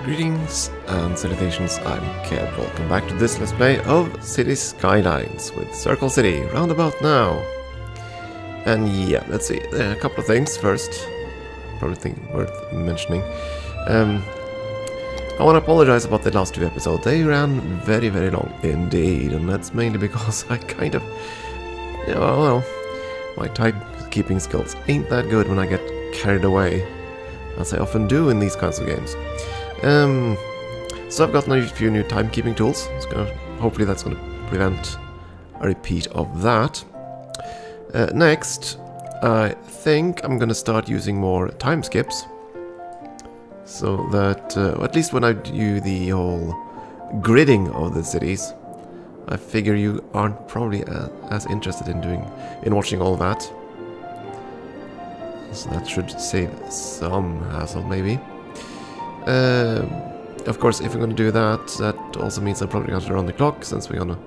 Greetings and salutations, I'm Keb. Welcome back to this Let's Play of City Skylines with Circle City, Roundabout now. And yeah, let's see, there are a couple of things first, probably think worth mentioning. I want to apologize about the last two episodes, they ran very long indeed, and that's mainly because I kind of, well, my timekeeping skills ain't that good when I get carried away, as I often do in these kinds of games. So I've gotten a few new timekeeping tools. Hopefully that's going to prevent a repeat of that. Next, I think I'm going to start using more time skips. So that, at least when I do the whole gridding of the cities, I figure you aren't probably as interested in watching all that. So that should save some hassle, maybe. Of course, if we're going to do that, that also means I'm probably going to run the clock, since we're going to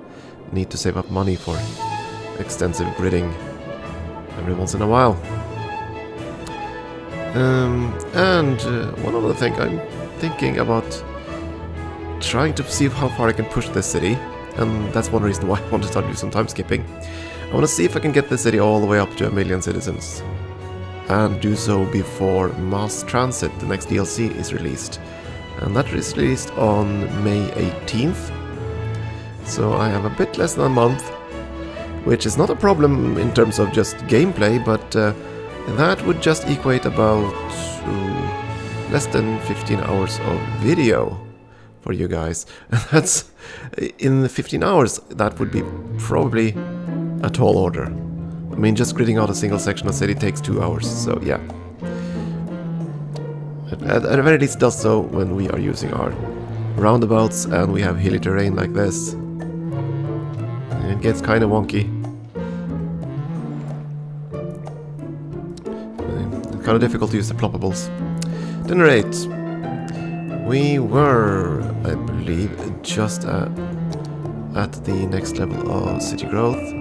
need to save up money for extensive gridding every once in a while. And one other thing, I'm thinking about trying to see how far I can push this city, and that's one reason why I want to start doing some time skipping. I want to see if I can get the city all the way up to 1 million citizens, and do so before Mass Transit, the next DLC, is released. And that is released on May 18th. So I have a bit less than a month, which is not a problem in terms of just gameplay, but that would just equate about less than 15 hours of video for you guys. And that's, in 15 hours, that would be probably a tall order. I mean, just gridding out a single section of city takes 2 hours, so yeah. At the very least it does so when we are using our roundabouts and we have hilly terrain like this. And it gets kind of wonky. It's kind of difficult to use the ploppables. At any rate, we were, I believe, just at the next level of city growth,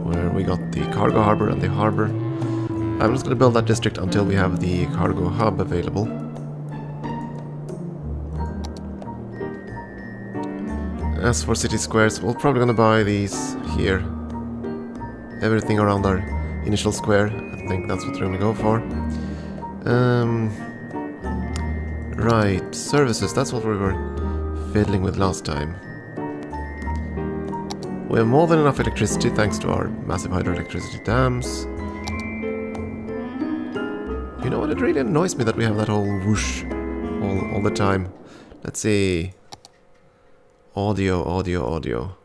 where we got the cargo harbor and the harbor. I'm just going to build that district until we have the cargo hub available. As for city squares, we're probably going to buy these here. Everything around our initial square, I think that's what we're going to go for. Right, services, that's what we were fiddling with last time. We have more than enough electricity thanks to our massive hydroelectricity dams. You know what, it really annoys me that we have that whole whoosh all the time. Let's see. Audio.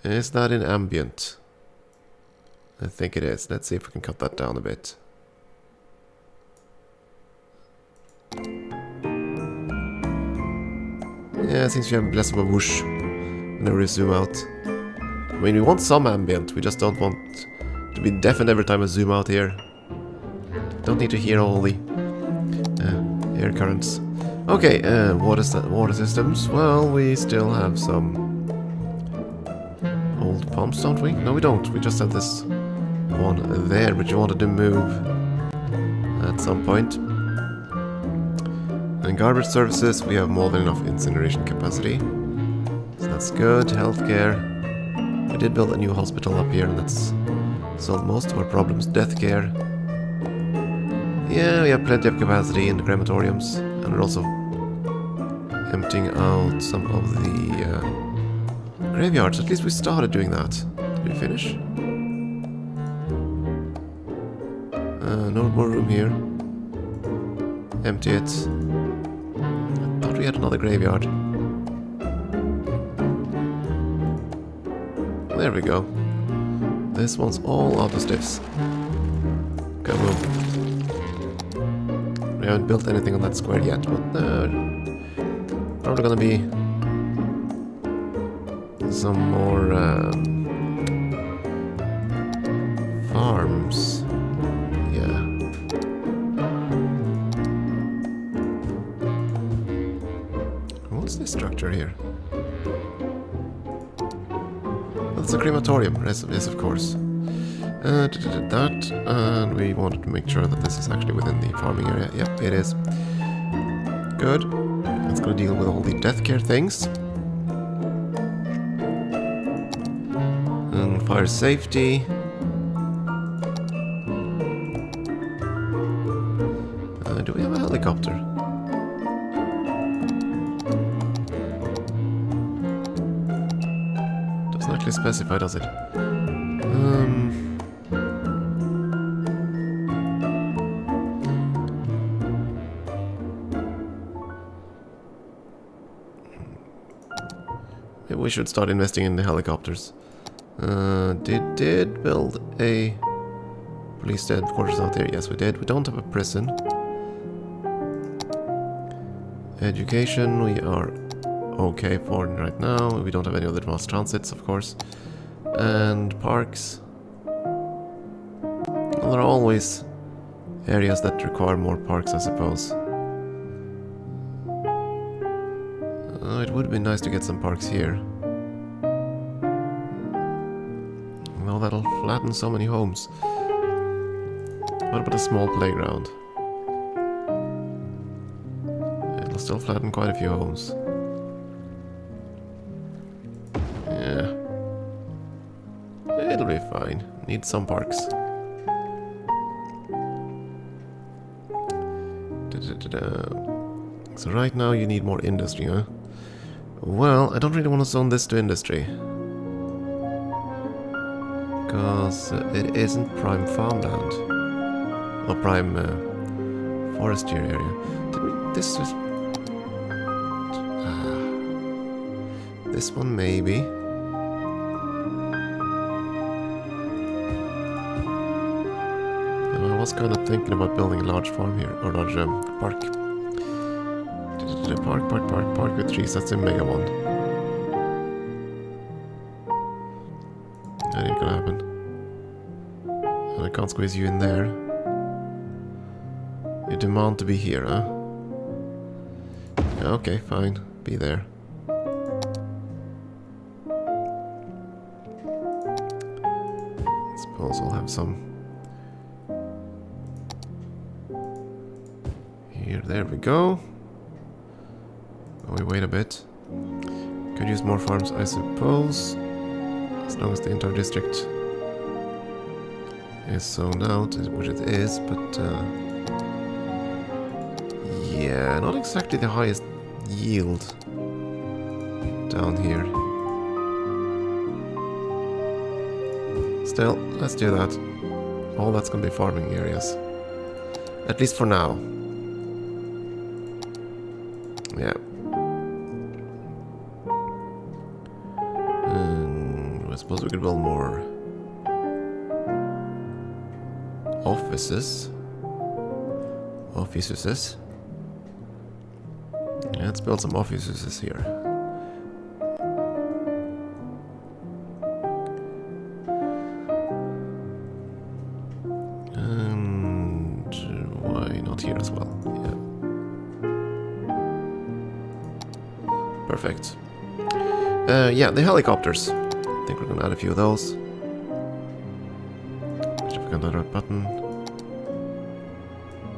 Is that in ambient? I think it is. Let's see if we can cut that down a bit. Yeah, it seems to have less of a whoosh whenever we zoom out. I mean, we want some ambient, we just don't want to be deafened every time I zoom out here. Don't need to hear all the air currents. Okay, water systems. Well, we still have some old pumps, don't we? No, we don't. We just have this one there, which we wanted to move at some point. And garbage services, we have more than enough incineration capacity. So that's good. Healthcare. We did build a new hospital up here, and that's solved most of our problems. Death care. Yeah, we have plenty of capacity in the crematoriums, and we're also emptying out some of the graveyards. At least we started doing that. Did we finish? No more room here. Empty it. I thought we had another graveyard. There we go. This one's all out of stiffs. Kaboom. We haven't built anything on that square yet, but probably gonna be some more farms. Yeah. What's this structure here? Oh, it's a crematorium. Yes, of course. That, and we wanted to make sure that this is actually within the farming area. Yep, it is. Good. It's gonna deal with all the death care things. And fire safety. Do we have a helicopter? Doesn't actually specify, does it? Maybe we should start investing in the helicopters. Did build a police headquarters out there? Yes, we did. We don't have a prison. Education, we are okay for right now. We don't have any other mass transits, of course. And parks. Well, there are always areas that require more parks, I suppose. It would be nice to get some parks here. Well, that'll flatten so many homes. What about a small playground? It'll still flatten quite a few homes. Yeah. It'll be fine. Need some parks. So right now you need more industry, huh? Well, I don't really want to zone this to industry. Because it isn't prime farmland. Or prime forestry area. This is... this one maybe. I was kind of thinking about building a large farm here, or large park. Park with trees, that's a mega one. That ain't gonna happen. And I can't squeeze you in there. You demand to be here, huh? Yeah, okay, fine. Be there. Suppose I'll have some... here, there we go. Oh, we wait a bit. Could use more farms, I suppose. As long as the entire district is zoned out, which it is, but... yeah, not exactly the highest yield down here. Still, let's do that. All that's gonna be farming areas. At least for now. Yeah. I suppose we could build more offices. Yeah, let's build some offices here. And why not here as well? Yeah. Perfect. Yeah, the helicopters. I think we're gonna add a few of those. If we can add a button.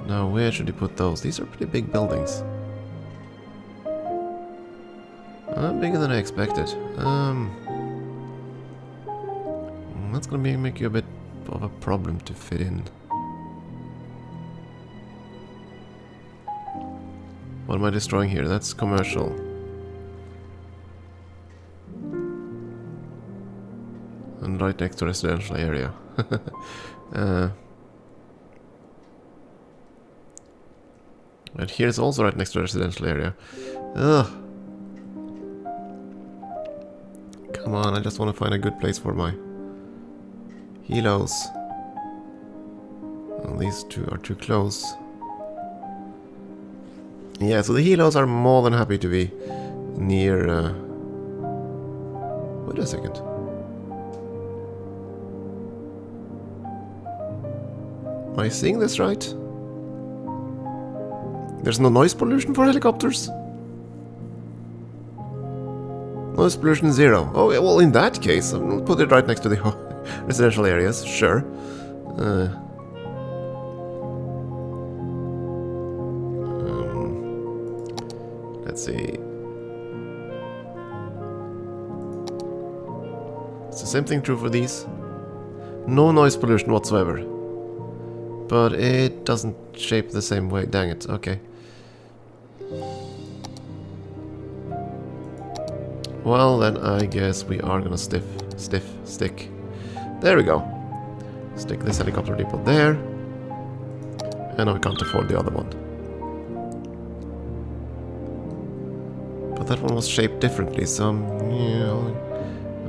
Now, where should you put those? These are pretty big buildings. Bigger than I expected. That's gonna make you a bit of a problem to fit in. What am I destroying here? That's commercial. And right next to residential area. And here's also right next to residential area. Ugh. Come on, I just want to find a good place for my helos. Well, these two are too close. Yeah, so the helos are more than happy to be near... wait a second. Am I seeing this right? There's no noise pollution for helicopters? Noise pollution 0. Oh, well, in that case, I'll put it right next to the residential areas, sure. Let's see. It's the same thing true for these. No noise pollution whatsoever. But it doesn't shape the same way. Dang it. Okay. Well, then I guess we are gonna stick. There we go. Stick this helicopter depot there. And now we can't afford the other one. But that one was shaped differently, so I'm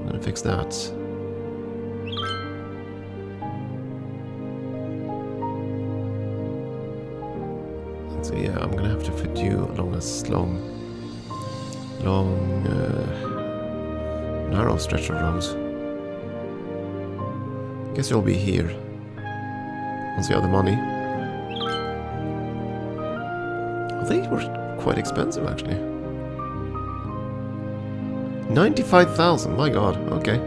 gonna fix that. So yeah, I'm gonna have to fit you along this long, narrow stretch of roads. Guess you'll be here once you have the money. I think they were quite expensive actually. 95,000, my god, okay.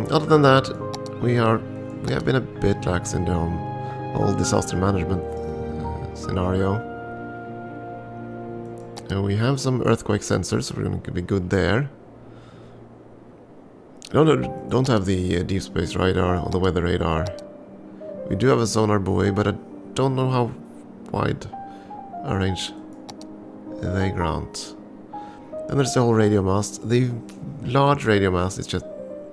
Other than that, we have been a bit lax in the whole disaster management scenario. And we have some earthquake sensors, so we're going to be good there. Don't have the deep space radar or the weather radar. We do have a sonar buoy, but I don't know how wide a range they grant. Then there's the whole radio mast. The large radio mast is just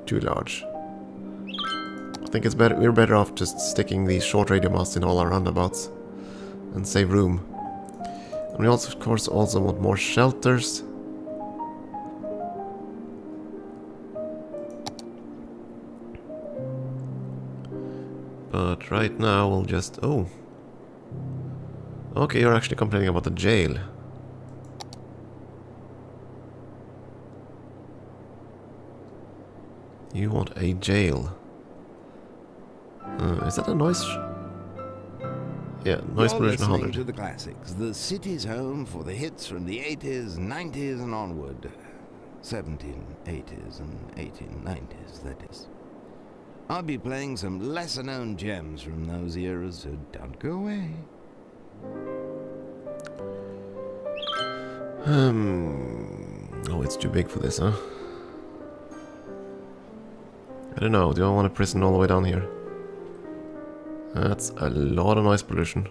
too large. I think it's better. We're better off just sticking these short radio masts in all our roundabouts and save room. And we also, of course, also want more shelters. But right now we'll just... Oh. Okay, you're actually complaining about the jail. You want a jail. Is that a noise? Yeah, noise pollution 100. To the classics, the city's home for the hits from the 80s, 90s and onward. 1780s and 1890s, that is. I'll be playing some lesser-known gems from those eras, so don't go away. Oh, it's too big for this, huh? I don't know, do I want a prison all the way down here? That's a lot of noise pollution.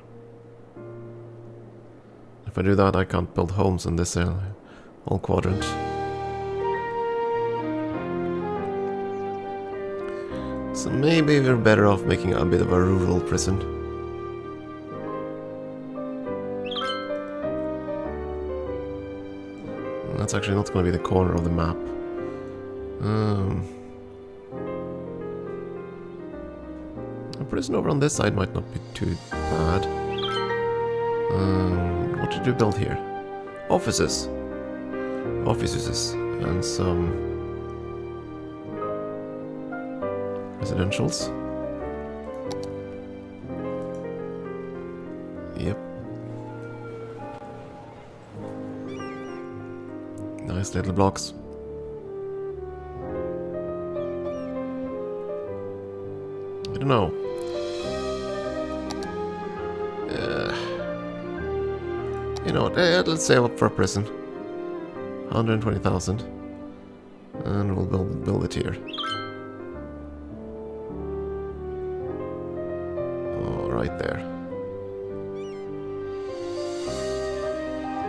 If I do that, I can't build homes in this whole quadrant. So maybe we're better off making a bit of a rural prison. That's actually not going to be the corner of the map. A prison over on this side might not be too bad. What did you build here? Offices. Offices and some residentials. Yep. Nice little blocks. I don't know. You know what, let's save up for a prison. 120,000. And we'll build it here. Oh, right there.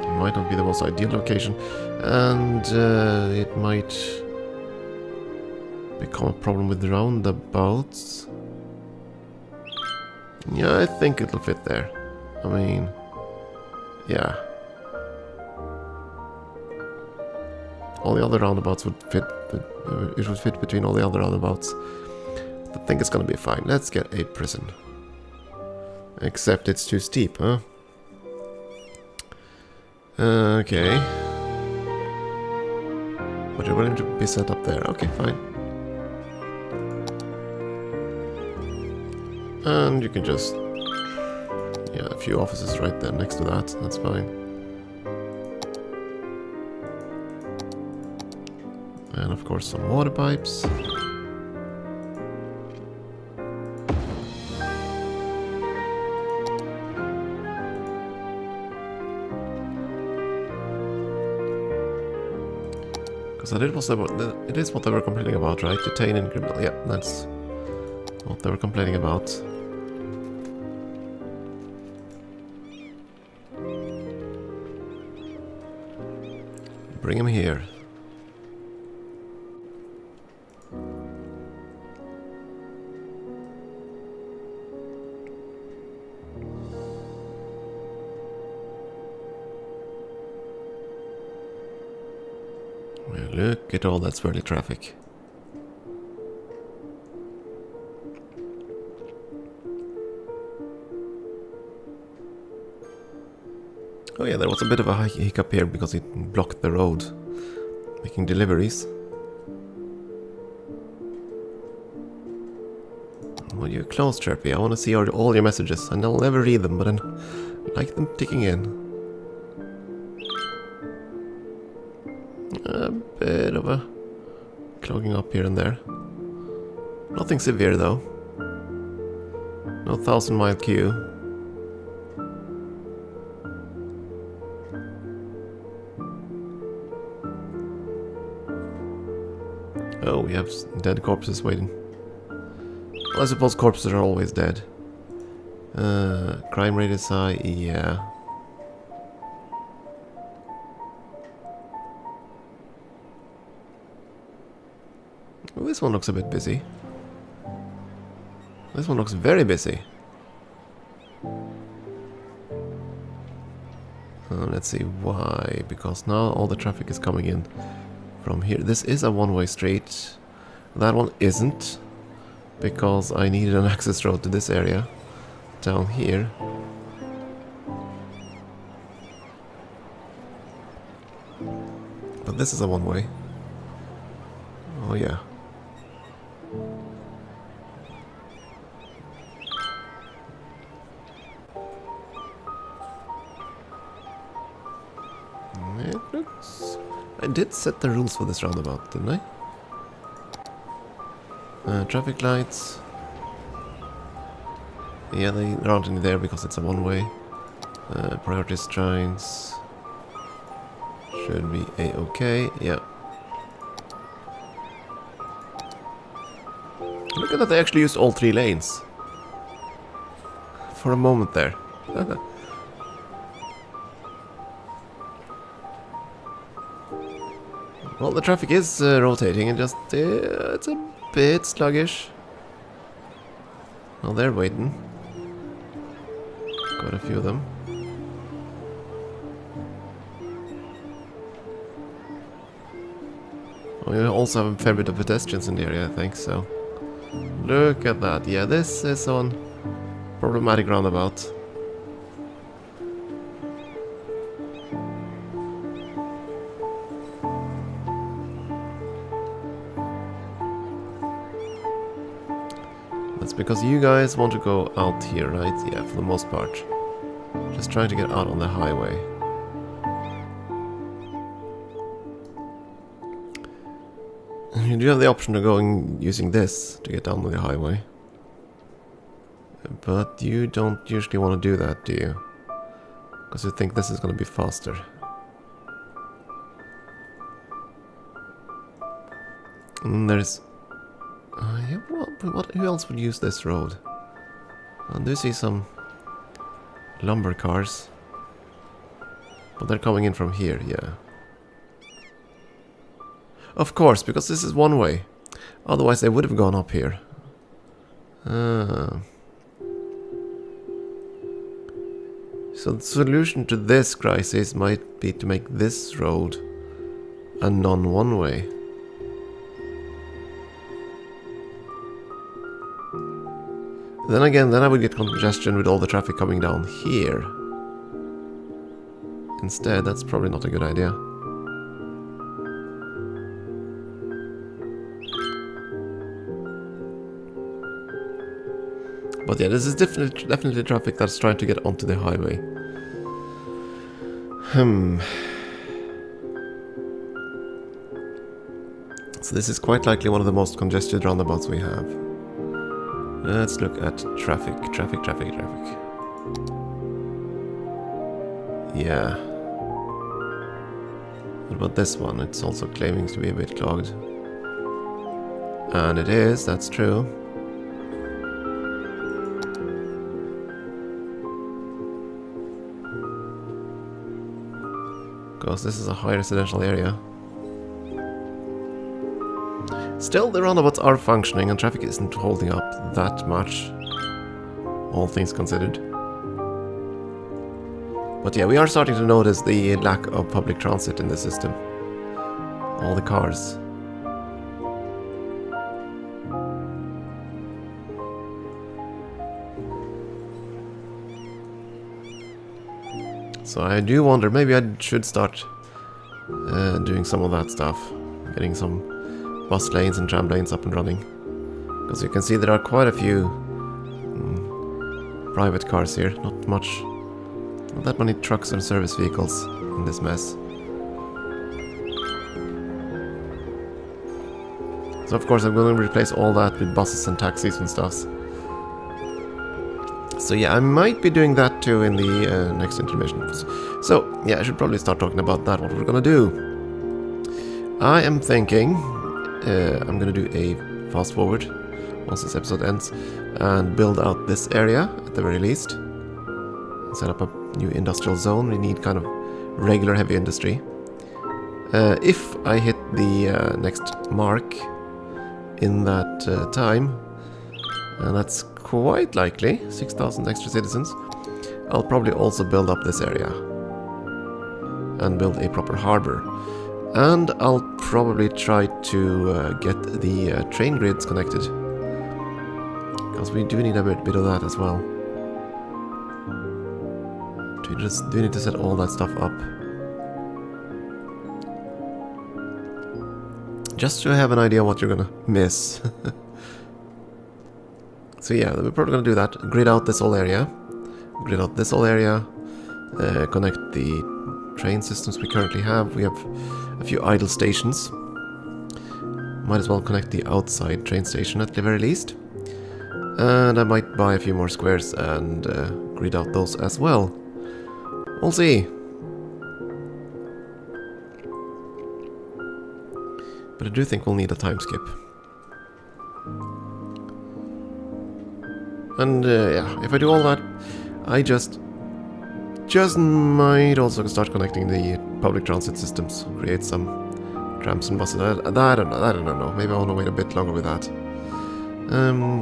It might not be the most ideal location. And it might become a problem with roundabouts. Yeah, I think it'll fit there. I mean... yeah. All the other roundabouts would fit. It would fit between all the other roundabouts. I think it's gonna be fine. Let's get a prison. Except it's too steep, huh? Okay. But you're willing to be set up there. Okay, fine. And you can just... yeah, a few offices right there next to that. That's fine. And of course some water pipes. Because it is what they were complaining about, right? Detain and criminal. Yeah, that's what they were complaining about. Bring him here. Well, look at all that swirly traffic. Oh yeah, there was a bit of a hiccup here because it blocked the road, making deliveries. Well, you're close, Chirpy. I want to see all your messages, and I'll never read them, but I like them ticking in. A bit of a clogging up here and there. Nothing severe, though. No 1,000-mile queue. Oh, we have dead corpses waiting. Well, I suppose corpses are always dead. Crime rate is high, yeah. Oh, this one looks a bit busy. This one looks very busy. Let's see why. Because now all the traffic is coming in from here. This is a one-way street. That one isn't, because I needed an access road to this area down here. But this is a one-way. Oh yeah. It looks... I did set the rules for this roundabout, didn't I? Traffic lights. Yeah, they aren't in there because it's a one-way. Priority signs. Should be a-okay, yeah. Look at that, they actually used all 3 lanes. For a moment there. Well, the traffic is rotating and just... it's a bit sluggish. Well, they're waiting. Quite a few of them. Oh, you also have a fair bit of pedestrians in the area, I think, so... Look at that. Yeah, this is one problematic roundabout. That's because you guys want to go out here, right? Yeah, for the most part. Just trying to get out on the highway. You do have the option of going using this to get down on the highway. But you don't usually want to do that, do you? Because you think this is going to be faster. And there's... yeah, who else would use this road? I do see some lumber cars. But they're coming in from here, yeah. Of course, because this is one way. Otherwise they would have gone up here. So the solution to this crisis might be to make this road a non-one-way. Then again, then I would get congestion with all the traffic coming down here. Instead, that's probably not a good idea. But yeah, this is definitely traffic that's trying to get onto the highway. So this is quite likely one of the most congested roundabouts we have. Let's look at traffic. Yeah. What about this one? It's also claiming to be a bit clogged. And it is, that's true. Because this is a high residential area. Still, the roundabouts are functioning and traffic isn't holding up that much, all things considered. But yeah, we are starting to notice the lack of public transit in the system. All the cars. So I do wonder, maybe I should start doing some of that stuff. Getting some bus lanes and tram lanes up and running. Because you can see there are quite a few private cars here. Not that many trucks and service vehicles in this mess. So of course I'm going to replace all that with buses and taxis and stuff. So yeah, I might be doing that too in the next intermission. So yeah, I should probably start talking about that, what we're gonna do. I am thinking I'm gonna do a fast forward once this episode ends and build out this area at the very least. Set up a new industrial zone. We need kind of regular heavy industry. If I hit the next mark in that time, and that's quite likely, 6,000 extra citizens, I'll probably also build up this area and build a proper harbor. And I'll probably try to get the train grids connected, because we do need a bit of that as well. We just do need to set all that stuff up. Just to have an idea what you're gonna miss. So yeah, we're probably gonna do that. Grid out this whole area. Grid out this whole area. Connect the train systems we currently have. We have a few idle stations. Might as well connect the outside train station at the very least. And I might buy a few more squares and grid out those as well. We'll see. But I do think we'll need a time skip. And yeah, if I do all that, I just might also start connecting the public transit systems. Create some trams and buses. I don't know. Maybe I want to wait a bit longer with that.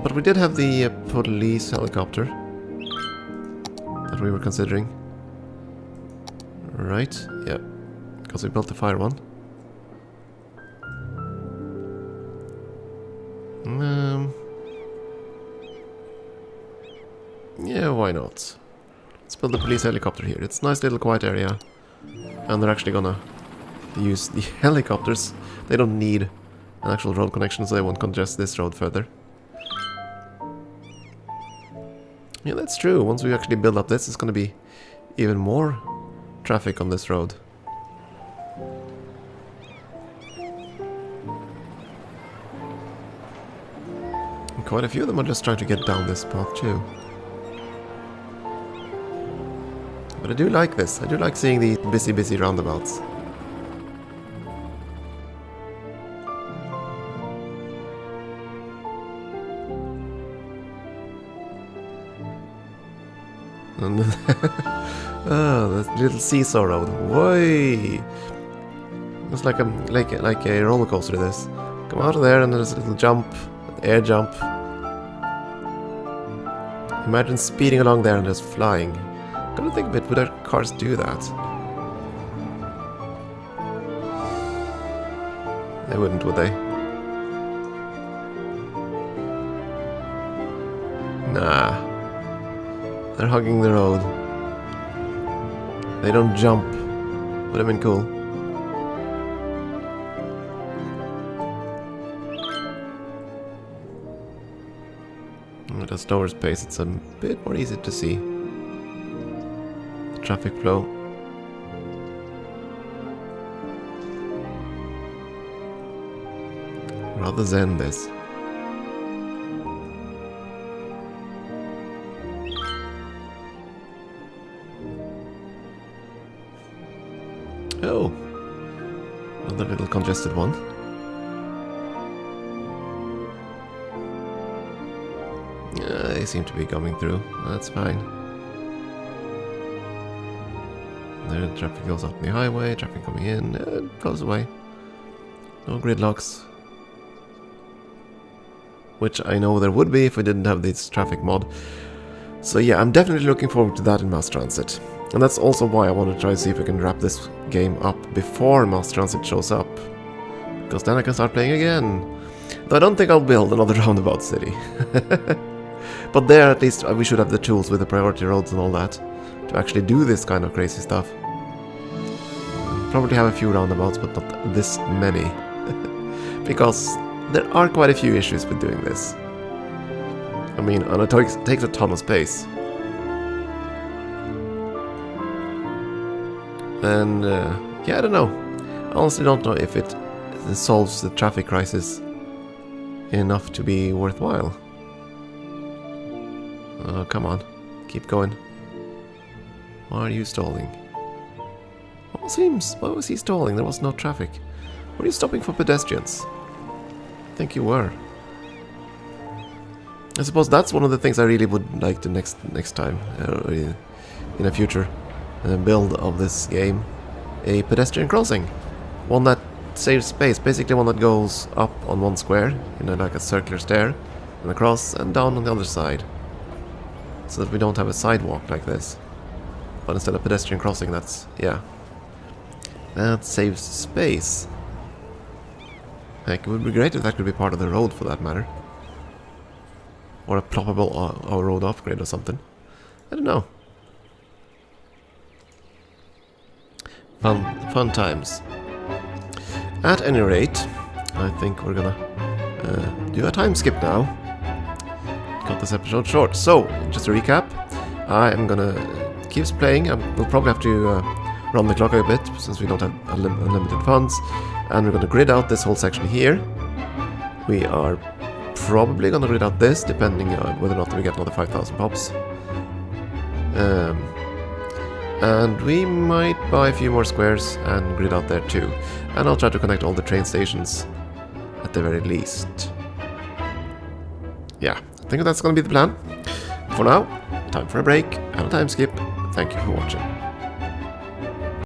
But we did have the police helicopter that we were considering. Right, yeah, because we built the fire one. Yeah, why not? Let's build the police helicopter here. It's a nice little quiet area. And they're actually gonna use the helicopters. They don't need an actual road connection, so they won't congest this road further. Yeah, that's true. Once we actually build up this, it's gonna be even more traffic on this road. And quite a few of them are just trying to get down this path too. But I do like this. I do like seeing the busy roundabouts. And oh, that little seesaw road. Why? It's like a roller coaster. This. Come out of there, and there's a little jump, air jump. Imagine speeding along there and just flying. Gotta think a bit. Would our cars do that? They wouldn't, would they? Nah. They're hugging the road. They don't jump. Would have been cool. At a slower pace, it's a bit more easy to see the traffic flow. Rather zen this. Oh, Another little congested one. Yeah, they seem to be coming through. That's fine. There, traffic goes up the highway, traffic coming in, it goes away. No gridlocks. Which I know there would be if we didn't have this traffic mod. So yeah, I'm definitely looking forward to that in Mass Transit. And that's also why I want to try to see if I can wrap this game up before Mass Transit shows up. Because then I can start playing again. Though I don't think I'll build another Roundabout city. But there at least we should have the tools with the priority roads and all that to actually do this kind of crazy stuff. Probably have a few roundabouts, but not this many. Because there are quite a few issues with doing this. I mean, and it takes a ton of space. And yeah, I don't know. I honestly don't know if it solves the traffic crisis enough to be worthwhile. Oh, come on. Keep going. Why are you stalling? Why was he stalling? There was no traffic. Were you stopping for pedestrians? I think you were. I suppose that's one of the things I really would like to next time, in a future build of this game. A pedestrian crossing. One that saves space, basically one that goes up on one square, like a circular stair, and across and down on the other side. So that we don't have a sidewalk like this. But instead of pedestrian crossing, that's, yeah. That saves space. Heck, it would be great if that could be part of the road for that matter. Or a ploppable road upgrade or something. I don't know. Fun times. At any rate, I think we're gonna do a time skip now. Cut this episode short. So, just to recap, I am gonna keep playing. We'll probably have to run the clock a bit since we don't have unlimited funds, and we're gonna grid out this whole section here. We are probably gonna grid out this, depending on whether or not we get another 5,000 pops. And we might buy a few more squares and grid out there too. And I'll try to connect all the train stations at the very least. Yeah, I think that's gonna be the plan. For now, time for a break and a time skip. Thank you for watching.